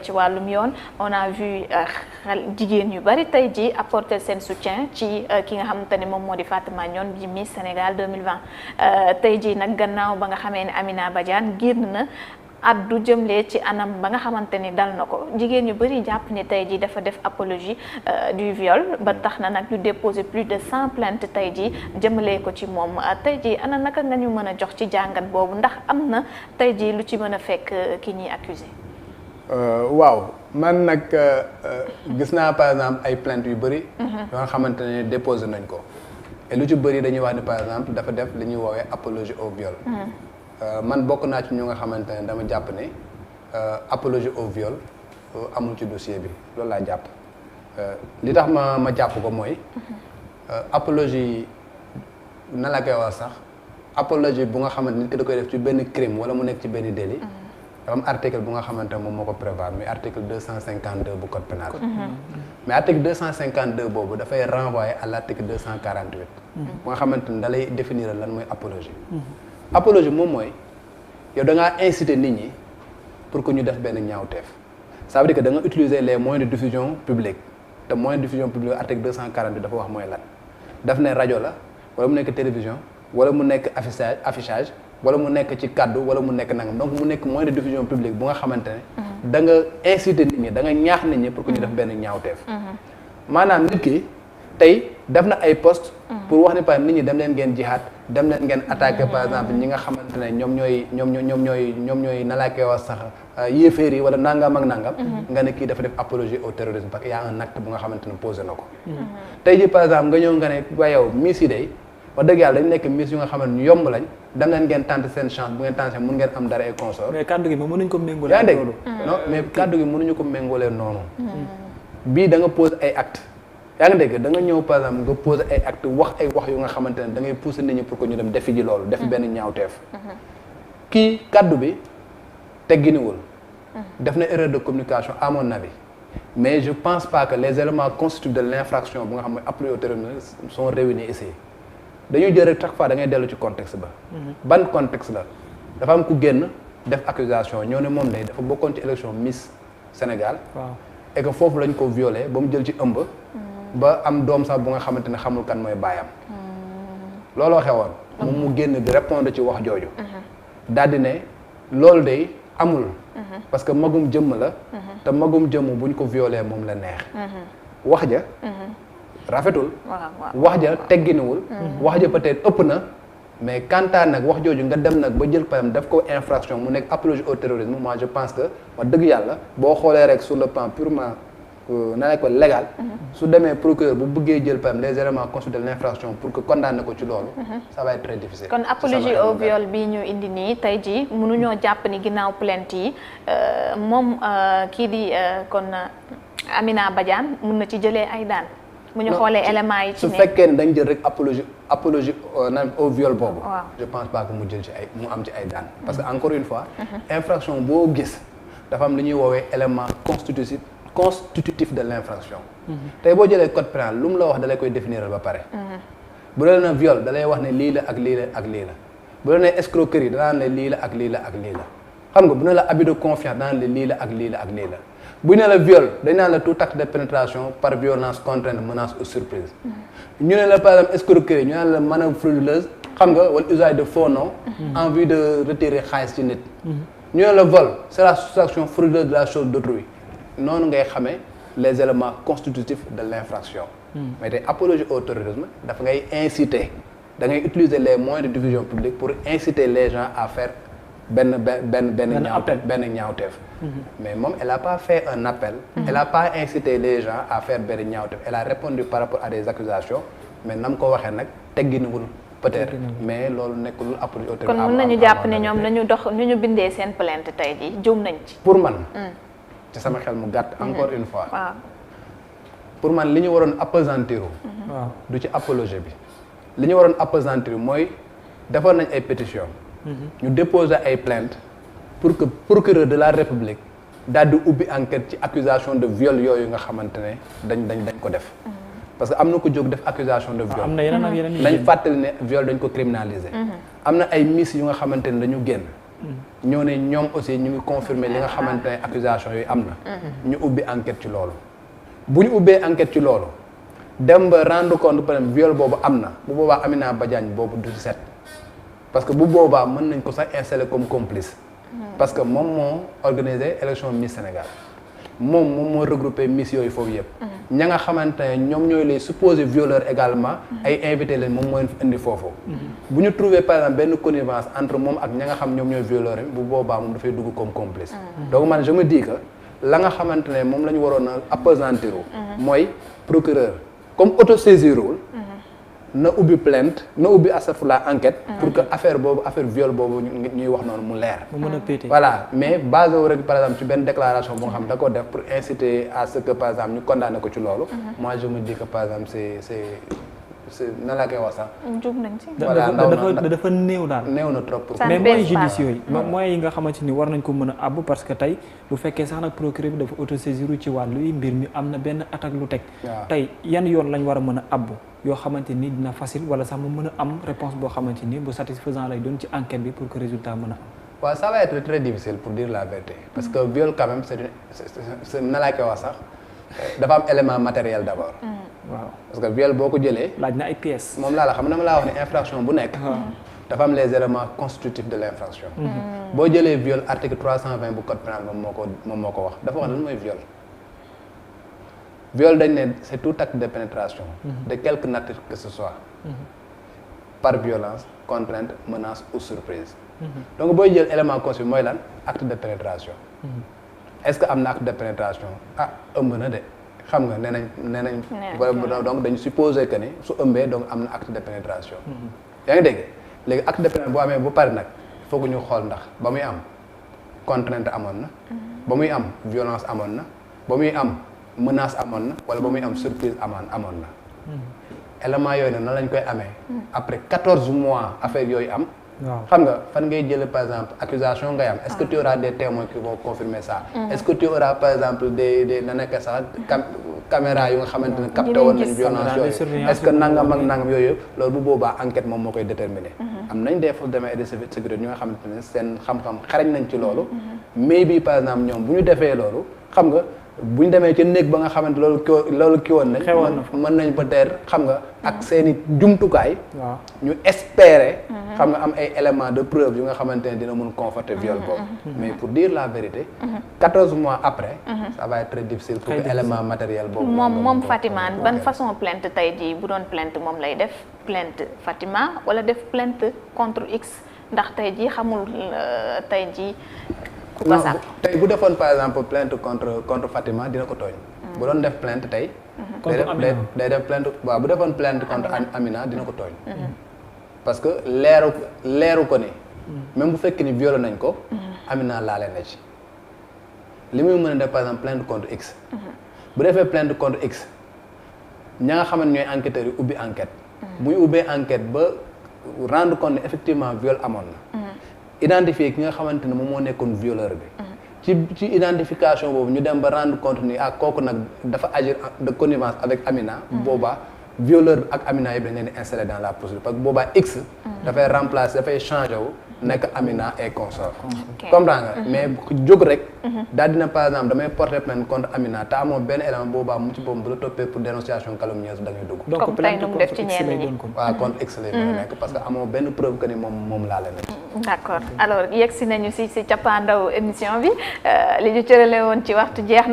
ci wàllum yoon on a vu jigéen yu bari tey ji apporter seen soutien ci ki nga xamante ne moom moo di Fatima Nione bi Miss Sénégal 2020 tey ji nag gannaaw ba nga xamee ne Amina Badiane génn na addu jëmlee ci anam ba nga xamante ni dal na ko jigéen yu bari jàpp ni tey ji dafa def apologie du viol ba tax na nag ñu déposer plus de 100 plaintes tey ji jëmalee ko ci moom tey ji ana naka nga ñu mën a jox ci jàngat boobu ndax am na tey ji lu ci mën a fekk ki ñuy accusé. waaw man nag gis naa par exemple ay plaintes yu bëri. yoo nga xamante ne déposé nañ ko. et lu ci bëri dañuy wax ne par exemple dafa def li ñuy woowee apologie au viol. man bokk naa ci ñu nga xamante ne dama jàpp ne apologie au viol amul ci dossier bi loolu laa jàpp. li tax ma jàpp ko mooy. apologie nan la koy wax sax apologie bu nga xamante nit ki da koy def ci benn crime wala mu nekk ci benn délit. dafa am article bu nga xamante ne moom moo ko prévoir muy article 252 bu code pénal. mais article 252 boobu dafay renvoyer à l' article 248. bu nga xamante ne da lay définir lan mooy apologie. apologie moom mooy yow da ngaa inciter nit ñi pour que ñu def benn ñaawteef ça veut dire que da nga utiliser les moyens de diffusion publique te moyens de diffusion publique article 248 dafa wax mooy lan daf ne rajo la wala mu nekk télévision wala mu nekk affichage. wala mu nekk ci kàddu wala mu nekk nangam donc mu nekk moyen de diffusion publique bu nga xamante ne. da nga inciter nit ñi da nga ñaax nit ñi pour que ñu def benn ñaawteef. maanaam nit ki tey def na ay poste pour wax ne par nit ñi dem leen ngeen jihaad dem leen ngeen attaquer par exemple ñi nga xamante ne ñoom ñooy na laa koy wax sax yéeféer yi wala nangam ak nangam. nga ne kii dafa def apologie au terrorisme parce que y a un acte bu nga xamante ne posé na ko. tey ji par exemple nga ñëw nga ne waa yow miss yi day wax dëgg yàlla dañ nekk miss yu nga xamante ñu yomb lañ dem leen ngeen tenter seen chance bu ngeen tenter mun ngeen am dara ay consort. mais kàddu gi moom mënuñ ko méngóole. yaa dégg non mais kàddu gi mënuñu ko méngóole noonu. bii da nga pose ay acte yaa ngi dégg da nga ñëw par exemple nga pose ay acte wax ay wax yu nga xamante ne da ngay pousser nit ñi pour que ñu dem defi ji loolu. def benn ñaawteef. kii kàddu bi tegginiwul. def na erreur de communication à mon avis mais je pense pas que les éléments constitutifs de l'infraction bu nga xam ne apologie au terrorisme sont réunis ici. dañuy jël rek chaque fois da ngay dellu ci contexte ba. ban contexte la dafa am ku génn def accusation ñoo ne moom day dafa bokkoon ci élection Miss Sénégal. waaw et que foofu lañ ko violé ba mu jël ci ëmb. ba am doom sax bu nga xamante ne xamul kan mooy baayam. looloo xewoon. moom mu génn di répondre ci wax jooju. daal di ne loolu day amul. parce que magum jëmm la. te magum jëmm buñ ko violé moom la neex. wax ja. rafetul wax ja tegginiwul wax ja peut-être ëpp na mais kantaan nag wax jooju nga dem nag ba jël payam daf ko infraction mu nekk apologie au terrorisme moi je pense que wax dëgg yàlla boo xoolee rek sur le plan purement na ne ko légal su demee procureur bu bëggee jël payam les éléments constitutifs de l'infraction pour que condamner ko ci loolu ça va être très difficile. kon apologie au viol bi ñu indi nii tey jii mënuñoo jàpp ni ginnaaw plainte yi moom kii di kon Amina Badiane mun na ci jëlee ay daan. bu ñu xoolee éléments yi ci su fekkee ne dañ jël rek apologie au viol boobu. je pense pas que mu jël ci ay mu am ci ay daan. parce que encore une fois. infraction boo gis dafa am lu ñuy woowee élément constitutif de l'infraction. tey boo jëlee code pénal lu mu la wax da lay koy définir ba pare. bu dee na viol da lay wax ne lii la ak lii la ak lii la bu dee ne escroquerie danaa ne lii la ak lii la ak lii la xam nga bu ne la abus de confiance danaa ne lii la ak lii la ak lii la. bu ñu ne la viol dañ naan la tout acte de pénétration par violence contrainte menace ou surprise. ñu ne la par exemple escroquerie ñu naan la manœuvre frauduleuse xam nga wala usage de faux noms. en vue de retirer xaalis ci nit. ñu ne la vol c'est la soustraction frauduleuse de la chose d'autrui noonu ngay xamee les éléments constitutifs de l'infraction. mais tey apologie au terrorisme dafa ngay inciter da ngay utiliser les moyens de diffusion publique pour inciter les gens à faire. benn ñaawteef mais moom elle a pas fait un appel elle a pas incité les gens à faire benn ñaawteef elle a répondu par rapport à des accusations mais nam ko waxee nag tegginuwul peut-être mais loolu nekkul apologie au terrorisme. kon mën nañu jàpp ne ñoom ñu bindee seen plainte tey jii juum nañ ci. pour man ci sama xel mu gàtt encore une fois pour man li ñu waroon appesantir du ci apologie bi li ñu waroon appesantir mooy defoon nañ ay pétition ñu déposer ay plainte pour que procureur de la République daal di ubbi enquête ci accusation de viol yooyu nga xamante ne dañ ko def parce que am na ko jóg def accusation de viol. am na yeneen ak yeneen nañ fàttali ne viol dañ ko criminaliser. am na ay miss yu nga xamante ne dañu génn. ñoo ne ñoom aussi ñu ngi confirmer li nga xamante ne accusation yooyu am na. ñu ubbi enquête ci loolu. bu ñu ubbee enquête ci loolu dem ba rendre compte par exemple viol boobu am na bu boobaa Amina Badiane boobu du set parce que bu boobaa mën nañ ko sax installer comme complice. parce que moom moo organisé élection Miss Sénégal moom moo regroupé Miss yooyu foofu yëpp. ña nga xamante ne ñoom ñooy les supposés violeurs également ay invité leen moom moo leen indi foofu. bu ñu trouvé par exemple benn connivence entre moom ak ña nga xam ñoom ñooy violeurs bu boobaa moom dafay dugg comme complice. donc man je me dis que la nga xamante ne moom la ñu waroon a appesantir mooy procureur comme autosaisirul na ubbi plainte na ubbi astafurlah enquête pour que affaire boobu affaire viol boobu ñuy wax noonu mu leer. mu mën a pété voilà mais basé wu rek par exemple ci benn déclaration bu nga xam da ko def pour inciter à ce que par exemple ñu condamné ko ci loolu. moi je me dis que par exemple c'est na laa koy wax sax. jug nañ ci. dafa néew daal. néew na trop pour. mais moyens judiciaires yi moyens yi nga xamante ni war nañ ko mën a àbb parce que tey bu fekkee sax nag procureur bi dafa autosaisiru ci wàllu yi mbir mi am na benn attaque lu teg. tey yan yoon lañ war a mën a àbb yoo xamante ni dina facile wala sax mu mën a am réponse boo xamante ni bu satisfaisant lay doon ci enquête bi pour que résultat mën a am. waaw ça va être très difficile pour dire la vérité parce que viol quand même c'est na laa koy wax sax dafa am élément matériel d'abord. waaw parce que viol boo ko jëlee. laaj na ay pièces. moom laa la xam dama laa wax ne infraction bu nekk. dafa am les éléments constitutifs de l'infraction. boo jëlee viol article 320 bu code pénal moom moo ko wax dafa wax lan mooy viol. viol dañ ne c'est tout acte de pénétration. de quelque nature que ce soit. par violence contrainte menace ou surprise. donc booy jël élément constitutif mooy lan acte de pénétration. est-ce que am na acte de pénétration ah ëmb na de. xam nga nee nañ donc dañu supposer que ni su ëmbee donc am na acte de pénétration. yaa ngi dégg léegi acte de pénétration boo amee bu pare nag il faut que ñu xool ndax ba muy am contrainte amoon na. ba muy am violence amoon na. ba muy am menace amoon na wala ba muy am surprise amoon na. élément yooyu nag nan lañ koy amee. après 14 mois affaire yooyu am. xam nga fan ngay jël par exemple accusation ngay am est-ce que tu auras des témoins qui vont confirmer ça. est-ce que tu auras par exemple des na nekk sax caméra yu nga xamante ne capté woon nañ violence yooyu est-ce que nangam ak nangam yooyu yëpp loolu bu boobaa enquête moom moo koy déterminer. am nañ des forces de défense et de sécurité ñu nga xamante ne seen xam-xam xarañ nañ ci loolu. mais bi par exemple ñoom bu ñu defee loolu xam nga bu ñu demee ci néeg ba nga xamante loolu ki woon nañ. mën nañ peut-être xam nga ak seeni jumtukaay. ñu espérer. xam nga am ay éléments de preuve yu nga xamante ne dina mun conforter viol boobu. mais pour dire la vérité. 14 mois après. ça va être très difficile pour que élément matériel boobu. moom Fatima ban façon plainte tey jii bu doon plainte moom lay def plainte Fatima wala def plainte contre X ndax tey jii xamul tey jii. non tey bu defoon par exemple plainte contre Fatima dina ko tooñ. bu doon def plainte tey. day def plainte waaw bu defoon plainte contre Amina dina ko tooñ. parce que leeru ko ni. même bu fekkee ni violé nañ ko. Amina laale na ci. li muy mën a def par exemple plainte contre X. bu defee plainte contre X ña nga xamante ñooy enquêteurs yi ubbi enquête. bu ñu ubbee enquête ba rendre compte ne effectivement viol amoon na. identifier ki nga xamante ne moom moo nekkoon violeur bi. ci identification boobu ñu dem ba rendre compte ni kooku nag dafa agir de connivence avec Amina. boobaa violeur bi ak Amina yëpp dañ leen di installé dans la procédure parce que boobaa X. dafay remplacer dafay changer wu nekk Amina et consort. comprends nga mais jóg rek. daal dina par exemple damay porter plainte contre Amina te amoo benn élément boobaa mu ci boobu bu la toppee pour dénonciation calomnieuse da ngay dugg. donc plainte contre X lay doon kon. waaw contre X lay mën a nekk parce que amoo benn preuve que ni moom laa leen nekk. d'accord alors yegg si nañu si cappaandaw émission bi li ñu cërale woon ci waxtu jeex